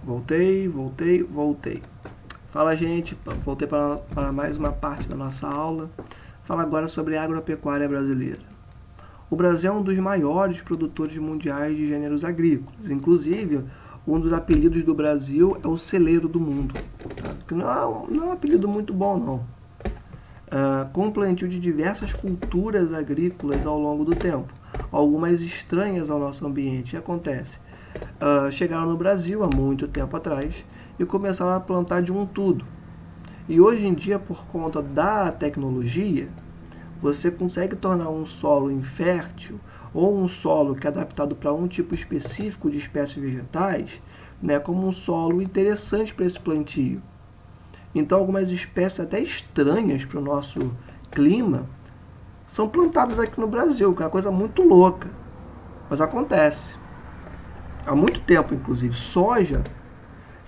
Voltei. Fala, gente, voltei para mais uma parte da nossa aula. Fala agora sobre a agropecuária brasileira. O Brasil é um dos maiores produtores mundiais de gêneros agrícolas. Inclusive, um dos apelidos do Brasil é o celeiro do mundo. Tá? Que não é um apelido muito bom, não. Com o plantio de diversas culturas agrícolas ao longo do tempo, algumas estranhas ao nosso ambiente. O que acontece? Chegaram no Brasil há muito tempo atrás e começaram a plantar de um tudo. E hoje em dia, por conta da tecnologia, você consegue tornar um solo infértil ou um solo que é adaptado para um tipo específico de espécies vegetais, né, como um solo interessante para esse plantio. Então, algumas espécies até estranhas para o nosso clima são plantadas aqui no Brasil, que é uma coisa muito louca. Mas acontece. Há muito tempo, inclusive, soja,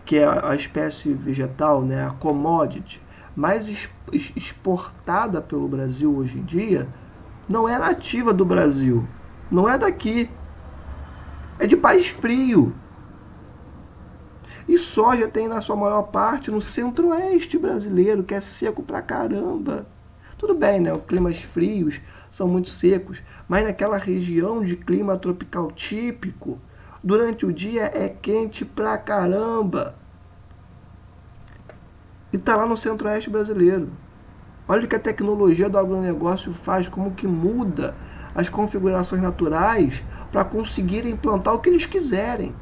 que é a espécie vegetal, né, a commodity, mais exportada pelo Brasil hoje em dia, não é nativa do Brasil. Não é daqui. É de país frio. E soja tem na sua maior parte no centro-oeste brasileiro, que é seco pra caramba. Tudo bem, né? Os climas frios são muito secos, mas naquela região de clima tropical típico, durante o dia é quente pra caramba. E tá lá no centro-oeste brasileiro. Olha o que a tecnologia do agronegócio faz, como que muda as configurações naturais para conseguir implantar o que eles quiserem.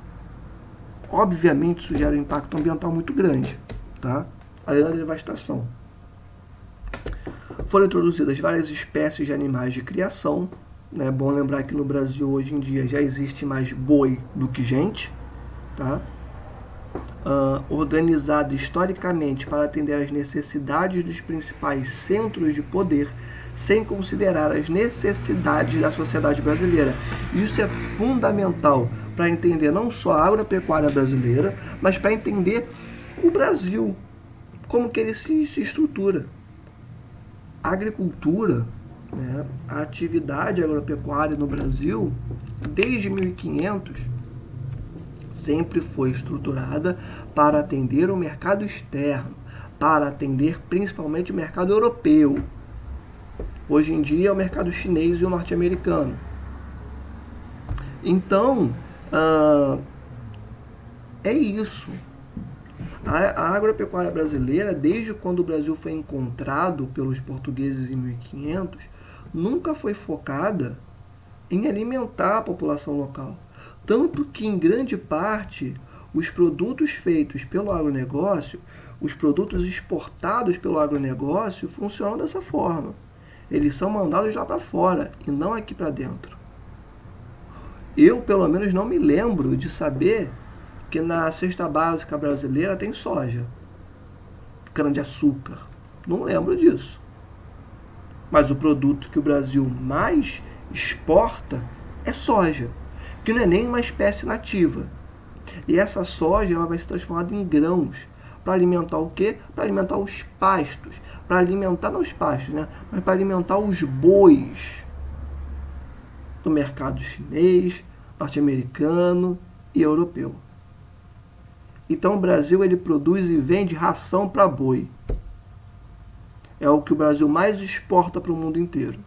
Obviamente isso gera um impacto ambiental muito grande, tá? Além da devastação. Foram introduzidas várias espécies de animais de criação. É bom lembrar que no Brasil hoje em dia já existe mais boi do que gente, tá? Organizado historicamente para atender às necessidades dos principais centros de poder, sem considerar as necessidades da sociedade brasileira. Isso é fundamental para entender não só a agropecuária brasileira, mas para entender o Brasil, como que ele se estrutura. A agricultura, né, a atividade agropecuária no Brasil, desde 1500, sempre foi estruturada para atender o mercado externo, para atender principalmente o mercado europeu. Hoje em dia é o mercado chinês e o norte-americano. Então, é isso. A agropecuária brasileira, desde quando o Brasil foi encontrado pelos portugueses em 1500, nunca foi focada em alimentar a população local. Tanto que, em grande parte, os produtos feitos pelo agronegócio, os produtos exportados pelo agronegócio, funcionam dessa forma. Eles são mandados lá para fora e não aqui para dentro. Eu, pelo menos, não me lembro de saber que na cesta básica brasileira tem soja, cana-de-açúcar. Não lembro disso. Mas o produto que o Brasil mais exporta é soja, que não é nem uma espécie nativa. E essa soja ela vai ser transformada em grãos para alimentar o quê? Para alimentar os pastos. Para alimentar, não os pastos, né? Mas para alimentar os bois do mercado chinês, norte-americano e europeu. Então o Brasil ele produz e vende ração para boi. É o que o Brasil mais exporta para o mundo inteiro.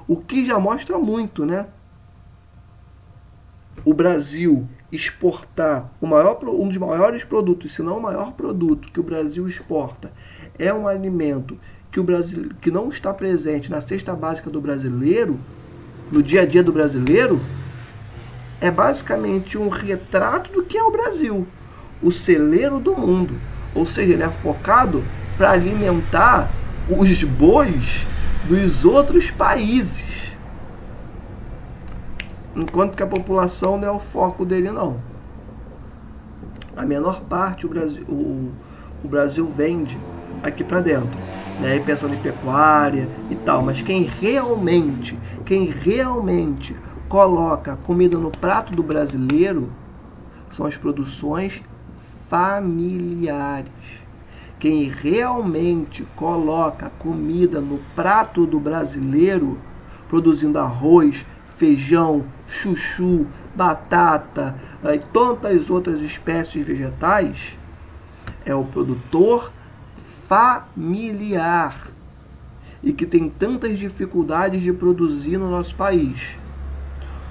O que já mostra muito, né? O Brasil exportar um dos maiores produtos, se não o maior produto que o Brasil exporta, é um alimento que não está presente na cesta básica do brasileiro, no dia a dia do brasileiro, é basicamente um retrato do que é o Brasil, o celeiro do mundo. Ou seja, ele é focado para alimentar os bois dos outros países. Enquanto que a população não é o foco dele, não. A menor parte o Brasil vende aqui para dentro, né? Pensando em pecuária e tal. Mas quem realmente coloca comida no prato do brasileiro são as produções familiares. Quem realmente coloca comida no prato do brasileiro, produzindo arroz, feijão, chuchu, batata e tantas outras espécies vegetais, é o produtor familiar e que tem tantas dificuldades de produzir no nosso país.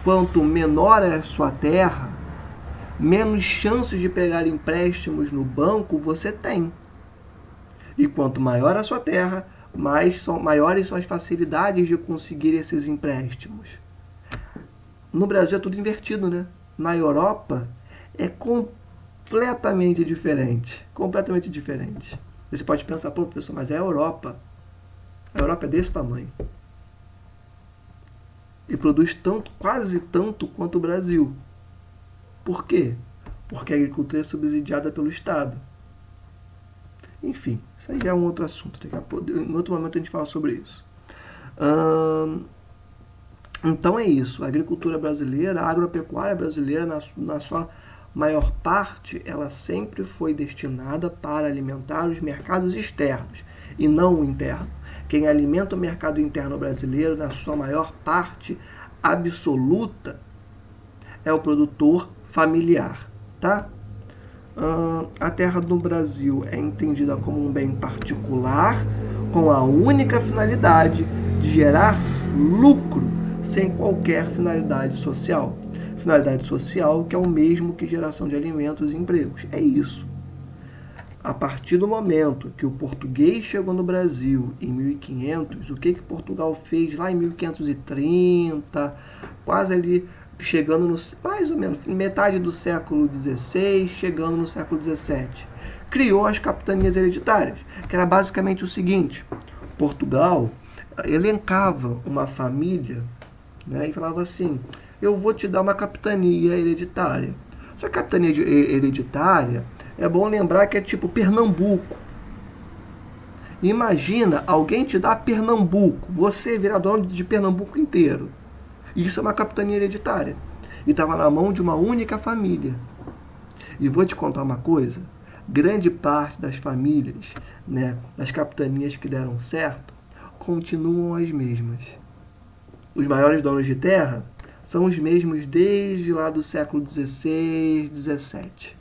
Quanto menor é a sua terra, menos chances de pegar empréstimos no banco você tem. E quanto maior a sua terra, maiores são as facilidades de conseguir esses empréstimos. No Brasil é tudo invertido, né? Na Europa é completamente diferente. Completamente diferente. Você pode pensar, pô, professor, mas é a Europa. A Europa é desse tamanho. E produz tanto, quase tanto quanto o Brasil. Por quê? Porque a agricultura é subsidiada pelo Estado. Enfim, isso aí já é um outro assunto. Em outro momento a gente fala sobre isso. Então é isso. A agricultura brasileira, a agropecuária brasileira, na sua maior parte, ela sempre foi destinada para alimentar os mercados externos e não o interno. Quem alimenta o mercado interno brasileiro, na sua maior parte absoluta, é o produtor familiar, tá? A terra no Brasil é entendida como um bem particular com a única finalidade de gerar lucro sem qualquer finalidade social. Finalidade social que é o mesmo que geração de alimentos e empregos. É isso. A partir do momento que o português chegou no Brasil em 1500, o que Portugal fez lá em 1530, quase ali chegando mais ou menos metade do século XVI, chegando no século XVII. Criou as capitanias hereditárias, que era basicamente o seguinte: Portugal elencava uma família, né, e falava assim, eu vou te dar uma capitania hereditária. Só que a capitania hereditária, é bom lembrar que é tipo Pernambuco. Imagina alguém te dar Pernambuco, você virar dono de Pernambuco inteiro. Isso é uma capitania hereditária. E estava na mão de uma única família. E vou te contar uma coisa. Grande parte das famílias, né, das capitanias que deram certo, continuam as mesmas. Os maiores donos de terra são os mesmos desde lá do século XVI, XVII.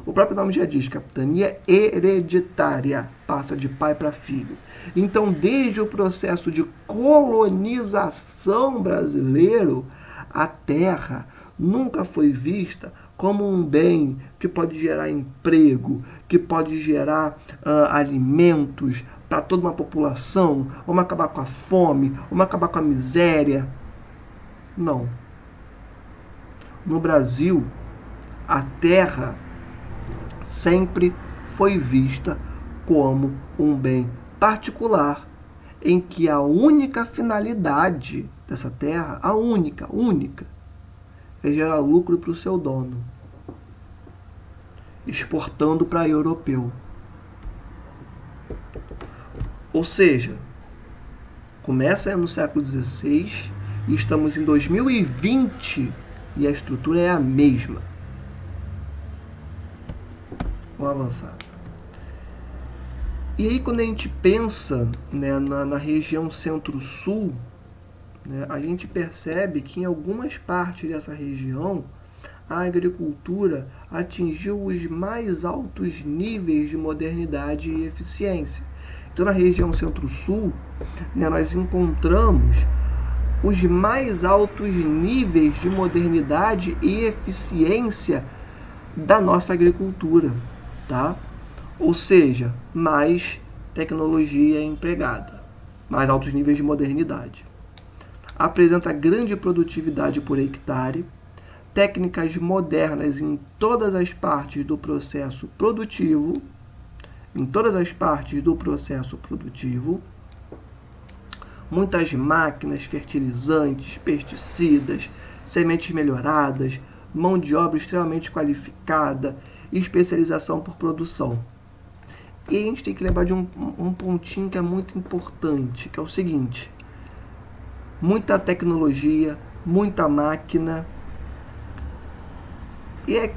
O próprio nome já diz, capitania hereditária, passa de pai para filho. Então, desde o processo de colonização brasileiro, a terra nunca foi vista como um bem que pode gerar emprego, que pode gerar alimentos para toda uma população, vamos acabar com a fome, vamos acabar com a miséria. Não. No Brasil, a terra sempre foi vista como um bem particular, em que a única finalidade dessa terra, a única, é gerar lucro para o seu dono, exportando para europeu. Ou seja, começa no século XVI e estamos em 2020 e a estrutura é a mesma. Vamos avançar. E aí, quando a gente pensa, né, na região centro-sul, né, a gente percebe que em algumas partes dessa região a agricultura atingiu os mais altos níveis de modernidade e eficiência. Então, na região centro-sul, né, nós encontramos os mais altos níveis de modernidade e eficiência da nossa agricultura, tá? Ou seja, mais tecnologia empregada, mais altos níveis de modernidade. Apresenta grande produtividade por hectare, técnicas modernas em todas as partes do processo produtivo, muitas máquinas, fertilizantes, pesticidas, sementes melhoradas, mão de obra extremamente qualificada, especialização por produção. E a gente tem que lembrar de um pontinho que é muito importante, que é o seguinte: muita tecnologia, muita máquina, e é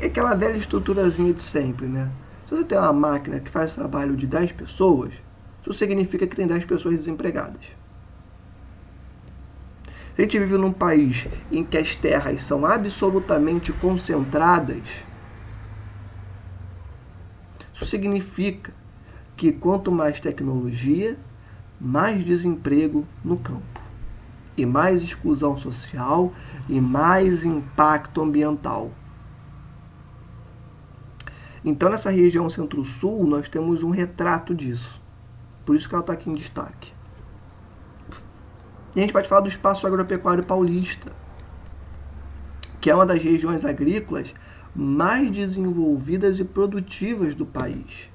aquela velha estruturazinha de sempre, né? Se você tem uma máquina que faz o trabalho de 10 pessoas, isso significa que tem 10 pessoas desempregadas. A gente vive num país em que as terras são absolutamente concentradas. Isso significa que quanto mais tecnologia, mais desemprego no campo, e mais exclusão social e mais impacto ambiental. Então, nessa região centro-sul, nós temos um retrato disso. Por isso que ela está aqui em destaque. E a gente pode falar do espaço agropecuário paulista, que é uma das regiões agrícolas mais desenvolvidas e produtivas do país,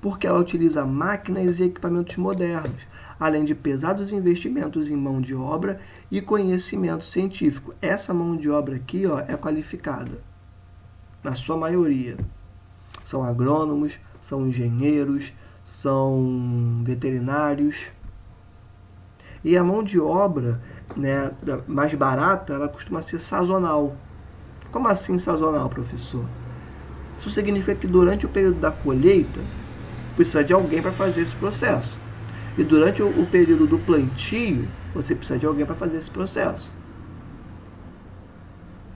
porque ela utiliza máquinas e equipamentos modernos, além de pesados investimentos em mão de obra e conhecimento científico. Essa mão de obra aqui, ó, é qualificada, na sua maioria. São agrônomos, são engenheiros, são veterinários. E a mão de obra, né, mais barata, ela costuma ser sazonal. Como assim sazonal, professor? Isso significa que durante o período da colheita, precisa de alguém para fazer esse processo. E durante o período do plantio, você precisa de alguém para fazer esse processo.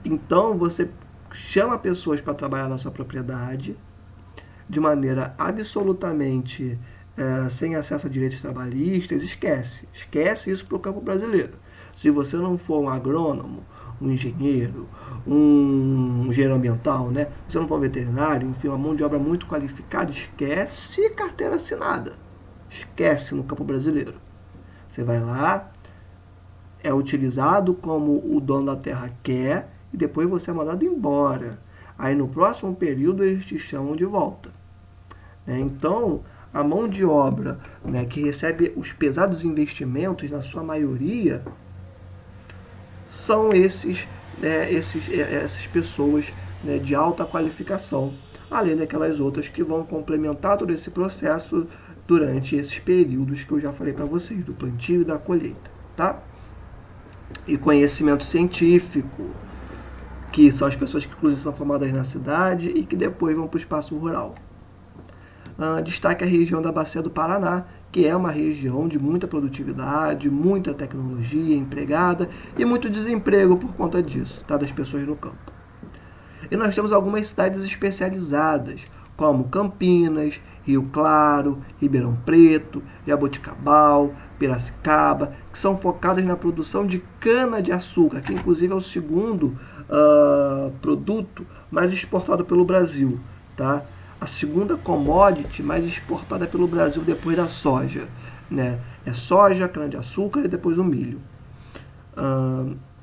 Então, você chama pessoas para trabalhar na sua propriedade de maneira absolutamente sem acesso a direitos trabalhistas. Esquece isso para o campo brasileiro. Se você não for um agrônomo, um engenheiro, um engenheiro ambiental, né? Se você não for um veterinário, enfim, uma mão de obra muito qualificada, esquece carteira assinada. Esquece no campo brasileiro. Você vai lá, é utilizado como o dono da terra quer e depois você é mandado embora. Aí no próximo período eles te chamam de volta. Então, a mão de obra, né, que recebe os pesados investimentos, na sua maioria, são essas pessoas, né, de alta qualificação, além daquelas outras que vão complementar todo esse processo durante esses períodos que eu já falei para vocês, do plantio e da colheita, tá? E conhecimento científico, que são as pessoas que inclusive são formadas na cidade e que depois vão para o espaço rural. Destaque a região da Bacia do Paraná, que é uma região de muita produtividade, muita tecnologia empregada e muito desemprego por conta disso, tá? Das pessoas no campo. E nós temos algumas cidades especializadas, como Campinas, Rio Claro, Ribeirão Preto, Jaboticabal, Piracicaba, que são focadas na produção de cana-de-açúcar, que inclusive é o segundo produto mais exportado pelo Brasil, tá? A segunda commodity mais exportada pelo Brasil depois da soja, né? É soja, cana-de-açúcar e depois o milho.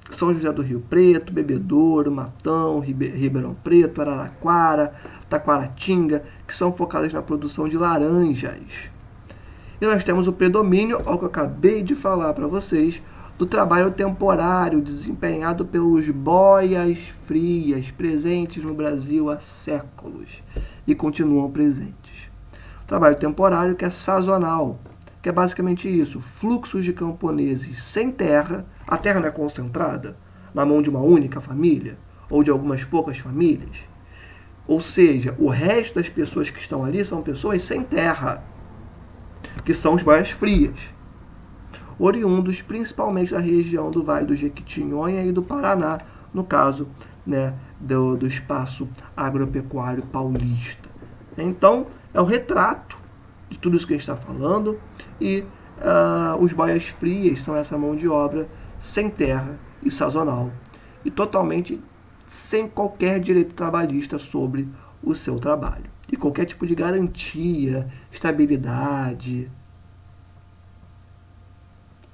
São José do Rio Preto, Bebedouro, Matão, Ribeirão Preto, Araraquara, Taquaratinga, que são focadas na produção de laranjas. E nós temos o predomínio, ao que eu acabei de falar para vocês, do trabalho temporário desempenhado pelos boias frias, presentes no Brasil há séculos e continuam presentes. Trabalho temporário que é sazonal, que é basicamente isso, fluxos de camponeses sem terra, a terra não é concentrada na mão de uma única família ou de algumas poucas famílias. Ou seja, o resto das pessoas que estão ali são pessoas sem terra, que são os boias frias, oriundos principalmente da região do Vale do Jequitinhonha e do Paraná, no caso, né, do espaço agropecuário paulista. Então, é o retrato de tudo isso que a gente está falando, e os boias frias são essa mão de obra sem terra e sazonal, e totalmente sem qualquer direito trabalhista sobre o seu trabalho, e qualquer tipo de garantia, estabilidade,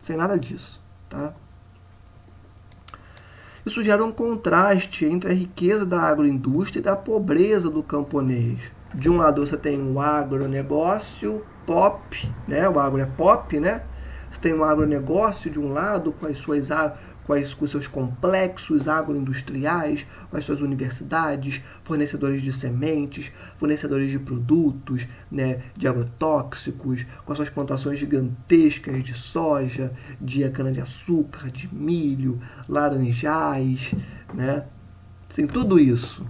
sem nada disso, tá? Isso gera um contraste entre a riqueza da agroindústria e da pobreza do camponês. De um lado você tem o agronegócio pop, né? O agro é pop, né? Você tem o agronegócio de um lado com os seus complexos agroindustriais, com as suas universidades, fornecedores de sementes, fornecedores de produtos, né, de agrotóxicos, com as suas plantações gigantescas de soja, de cana-de-açúcar, de milho, laranjais, né? Tem tudo isso.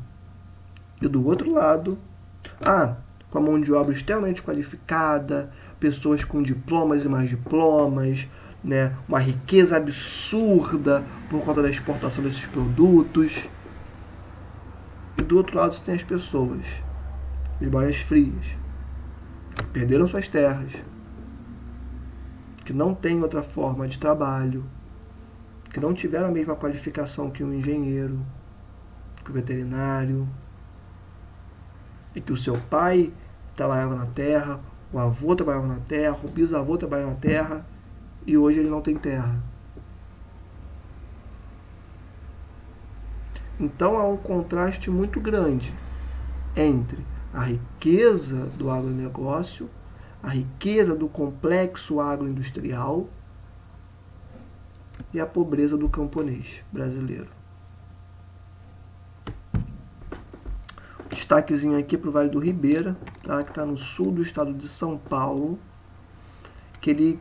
E do outro lado, com a mão de obra extremamente qualificada, pessoas com diplomas e mais diplomas, né, uma riqueza absurda por conta da exportação desses produtos. E do outro lado você tem as pessoas, as boias frias, que perderam suas terras, que não têm outra forma de trabalho, que não tiveram a mesma qualificação que um engenheiro, que o veterinário, e que o seu pai trabalhava na terra, o avô trabalhava na terra, o bisavô trabalhava na terra, e hoje ele não tem terra. Então há um contraste muito grande entre a riqueza do agronegócio, a riqueza do complexo agroindustrial e a pobreza do camponês brasileiro. Destaquezinho aqui para o Vale do Ribeira, tá? Que está no sul do estado de São Paulo, que ele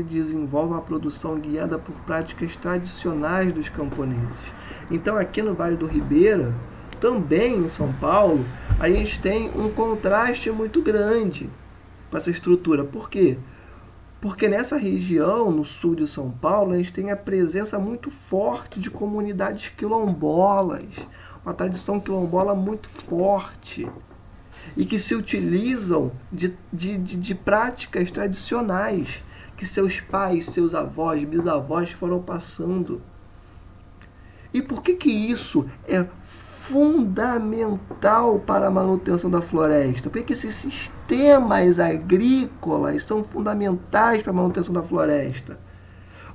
desenvolve uma produção guiada por práticas tradicionais dos camponeses. Então aqui no Vale do Ribeira, também em São Paulo, a gente tem um contraste muito grande com essa estrutura. Por quê? Porque nessa região, no sul de São Paulo, a gente tem a presença muito forte de comunidades quilombolas, uma tradição quilombola muito forte, e que se utilizam de práticas tradicionais que seus pais, seus avós, bisavós foram passando. E por que isso é fundamental para a manutenção da floresta? Por que esses sistemas agrícolas são fundamentais para a manutenção da floresta?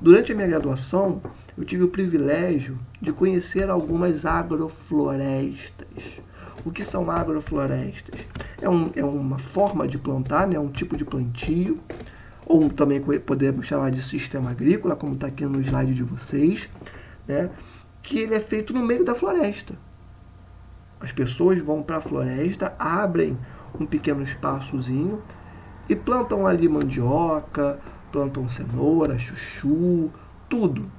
Durante a minha graduação, eu tive o privilégio de conhecer algumas agroflorestas. O que são agroflorestas? É uma forma de plantar, né? Um tipo de plantio, ou também podemos chamar de sistema agrícola, como está aqui no slide de vocês, né? Que ele é feito no meio da floresta. As pessoas vão para a floresta, abrem um pequeno espaçozinho e plantam ali mandioca, plantam cenoura, chuchu, tudo.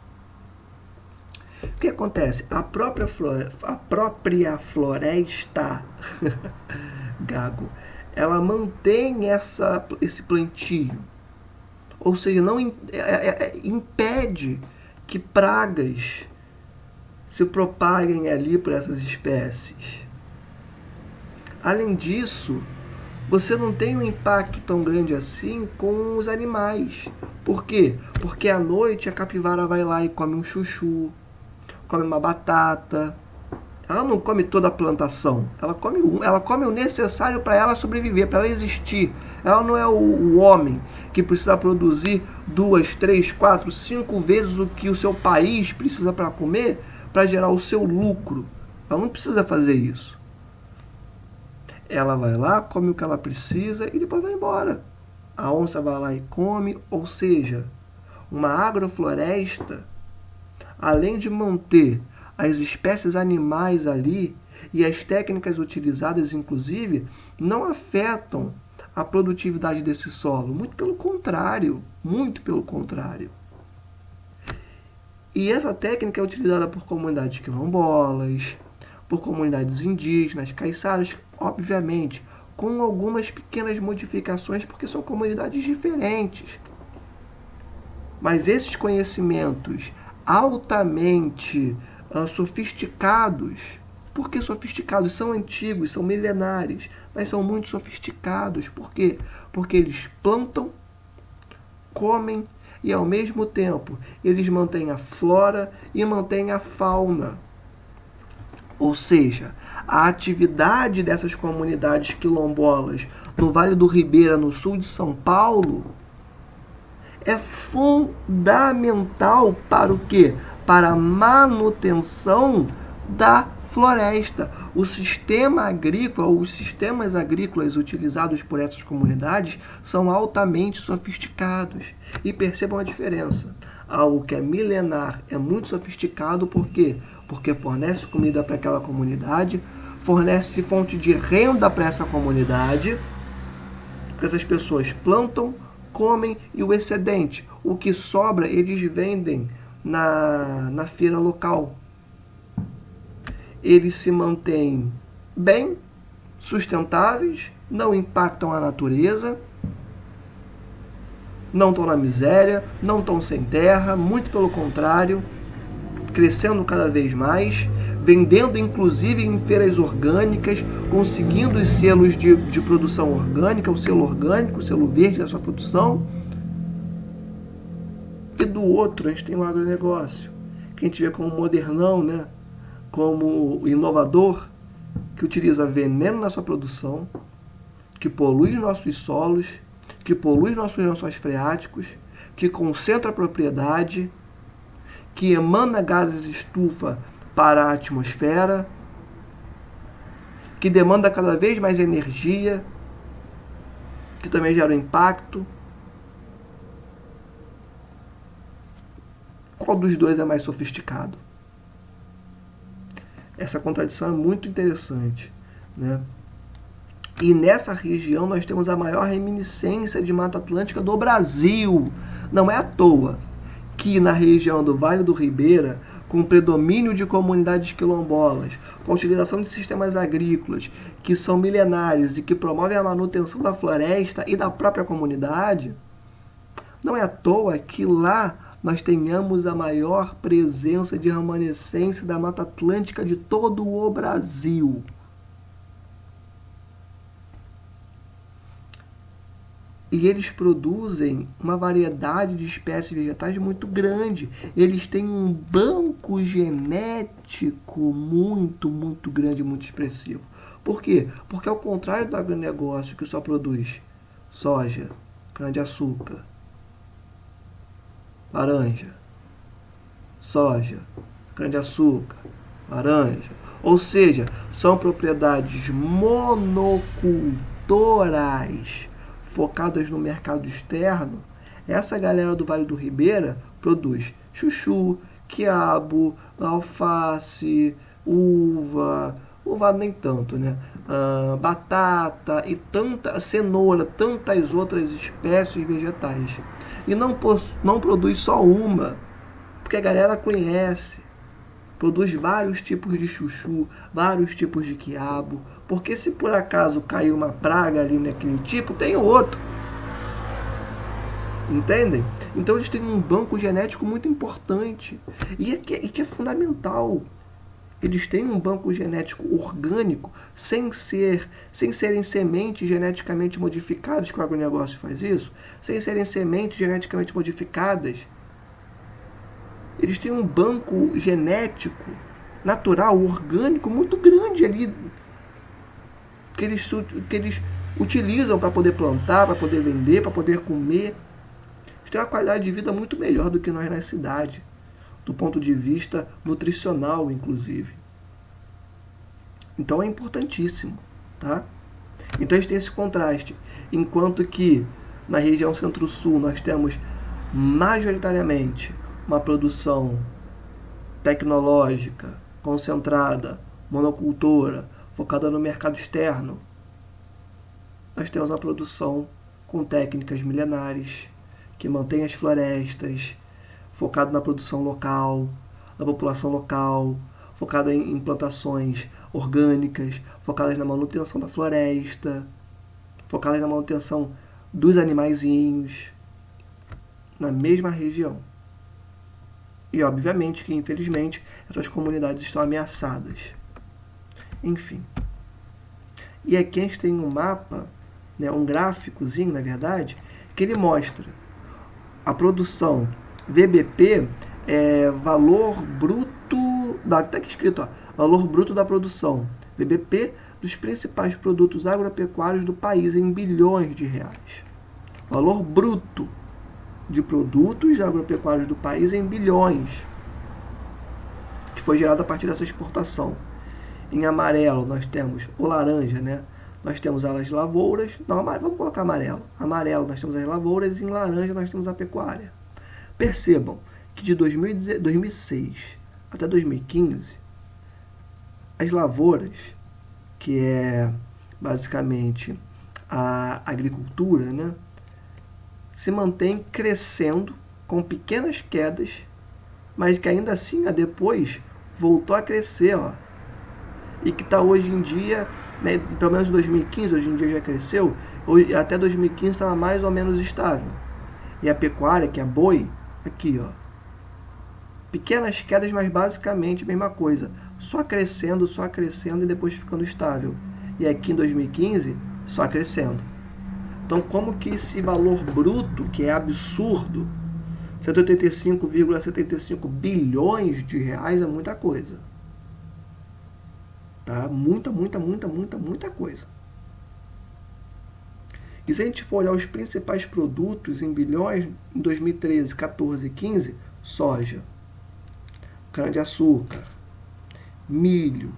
O que acontece? A própria floresta, gago, ela mantém esse plantio. Ou seja, não impede que pragas se propaguem ali por essas espécies. Além disso, você não tem um impacto tão grande assim com os animais. Por quê? Porque à noite a capivara vai lá e come um chuchu, come uma batata. Ela não come toda a plantação. Ela come o necessário para ela sobreviver, para ela existir. Ela não é o homem que precisa produzir 2, 3, 4, 5 vezes o que o seu país precisa para comer, para gerar o seu lucro. Ela não precisa fazer isso. Ela vai lá, come o que ela precisa e depois vai embora. A onça vai lá e come, ou seja, uma agrofloresta, além de manter as espécies animais ali e as técnicas utilizadas, inclusive, não afetam a produtividade desse solo. Muito pelo contrário, muito pelo contrário. E essa técnica é utilizada por comunidades quilombolas, por comunidades indígenas, caiçaras, obviamente, com algumas pequenas modificações, porque são comunidades diferentes. Mas esses conhecimentos altamente sofisticados, por que sofisticados? São antigos, são milenares, mas são muito sofisticados. Por quê? Porque eles plantam, comem e, ao mesmo tempo, eles mantêm a flora e mantêm a fauna. Ou seja, a atividade dessas comunidades quilombolas no Vale do Ribeira, no sul de São Paulo, é fundamental para o quê? Para a manutenção da floresta. O sistema agrícola, ou os sistemas agrícolas utilizados por essas comunidades são altamente sofisticados. E percebam a diferença. Algo que é milenar é muito sofisticado, por quê? Porque fornece comida para aquela comunidade, fornece fonte de renda para essa comunidade, porque essas pessoas plantam, comem e o excedente, o que sobra, eles vendem na feira local. Eles se mantêm bem, sustentáveis, não impactam a natureza não estão na miséria, não estão sem terra, muito pelo contrário, crescendo cada vez mais, vendendo inclusive em feiras orgânicas, conseguindo os selos de produção orgânica, o selo orgânico, o selo verde da sua produção. E do outro, a gente tem o agronegócio, que a gente vê como modernão, né? Como inovador, que utiliza veneno na sua produção, que polui nossos solos, que polui nossos lençóis freáticos, que concentra a propriedade, que emana gases de estufa para a atmosfera, que demanda cada vez mais energia, que também gera um impacto. Qual dos dois é mais sofisticado? Essa contradição é muito interessante, né? E nessa região nós temos a maior reminiscência de Mata Atlântica do Brasil. Não é à toa que na região do Vale do Ribeira, com predomínio de comunidades quilombolas, com a utilização de sistemas agrícolas que são milenários e que promovem a manutenção da floresta e da própria comunidade, não é à toa que lá nós tenhamos a maior presença de remanescência da Mata Atlântica de todo o Brasil. E eles produzem uma variedade de espécies vegetais muito grande. Eles têm um banco genético muito grande, muito expressivo. Por quê? Porque ao contrário do agronegócio, que só produz soja, cana-de-açúcar, laranja, soja, cana-de-açúcar, laranja, ou seja, são propriedades monocultorais focadas no mercado externo. Essa galera do Vale do Ribeira produz chuchu, quiabo, alface, uva nem tanto, né? Batata e cenoura, tantas outras espécies vegetais. E não produz só uma, porque a galera conhece. Produz vários tipos de chuchu, vários tipos de quiabo, porque se por acaso cair uma praga ali naquele tipo, tem outro. Entendem? Então eles têm um banco genético muito importante e que é fundamental. Eles têm um banco genético orgânico sem serem sementes geneticamente modificadas, que o agronegócio faz isso, sem serem sementes geneticamente modificadas. Eles têm um banco genético, natural, orgânico, muito grande ali, que eles utilizam para poder plantar, para poder vender, para poder comer. Eles têm uma qualidade de vida muito melhor do que nós na cidade, do ponto de vista nutricional, inclusive. Então é importantíssimo, tá? Então a gente tem esse contraste. Enquanto que na região centro-sul nós temos majoritariamente uma produção tecnológica, concentrada, monocultora, focada no mercado externo, nós temos uma produção com técnicas milenares, que mantém as florestas, focado na produção local, na população local, focada em plantações orgânicas, focadas na manutenção da floresta, focadas na manutenção dos animaizinhos, na mesma região. E obviamente que, infelizmente, essas comunidades estão ameaçadas. Enfim. E aqui a gente tem um mapa, né, um gráficozinho, na verdade, que ele mostra a produção VBP, valor bruto, está aqui escrito, ó, valor bruto da produção, VBP dos principais produtos agropecuários do país em bilhões de reais. Valor bruto de produtos agropecuários do país em bilhões, que foi gerado a partir dessa exportação. Em amarelo nós temos o laranja, né? Nós temos as lavouras, não, vamos colocar amarelo. Amarelo nós temos as lavouras e em laranja nós temos a pecuária. Percebam que de 2006 até 2015, as lavouras, que é basicamente a agricultura, né, se mantém crescendo com pequenas quedas, mas que ainda assim, depois, voltou a crescer, ó, e que está hoje em dia, né, pelo menos em 2015, hoje em dia já cresceu, até 2015 estava mais ou menos estável. E a pecuária, que é boi, aqui, ó. Pequenas quedas, mas basicamente a mesma coisa. Só crescendo e depois ficando estável. E aqui em 2015, só crescendo. Então, como que esse valor bruto, que é absurdo, 185,75 bilhões de reais é muita coisa. Tá? Muita coisa. E se a gente for olhar os principais produtos em bilhões, em 2013, 14 e 15, soja, cana-de-açúcar, milho.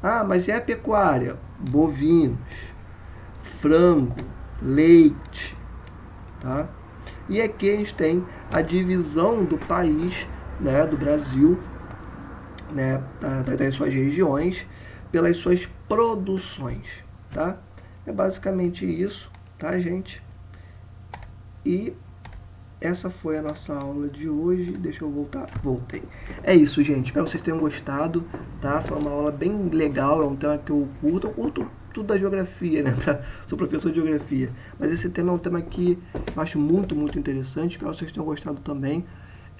Ah, mas e a pecuária? Bovinos, frango, leite, tá? E aqui a gente tem a divisão do país, né, do Brasil, né, das suas regiões, pelas suas produções, tá? É basicamente isso, tá, gente? E essa foi a nossa aula de hoje. Deixa eu voltar. Voltei. É isso, gente. Espero que vocês tenham gostado, tá? Foi uma aula bem legal. É um tema que eu curto. Eu curto tudo da geografia, né? Sou professor de geografia. Mas esse tema é um tema que eu acho muito interessante. Espero que vocês tenham gostado também.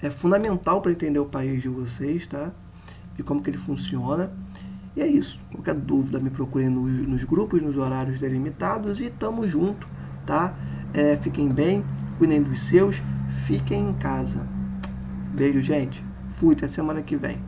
É fundamental para entender o país de vocês, tá? E como que ele funciona. E é isso. Qualquer dúvida, me procurem nos grupos, nos horários delimitados. E tamo junto, tá? Fiquem bem, cuidem dos seus, fiquem em casa. Beijo, gente. Fui, até semana que vem.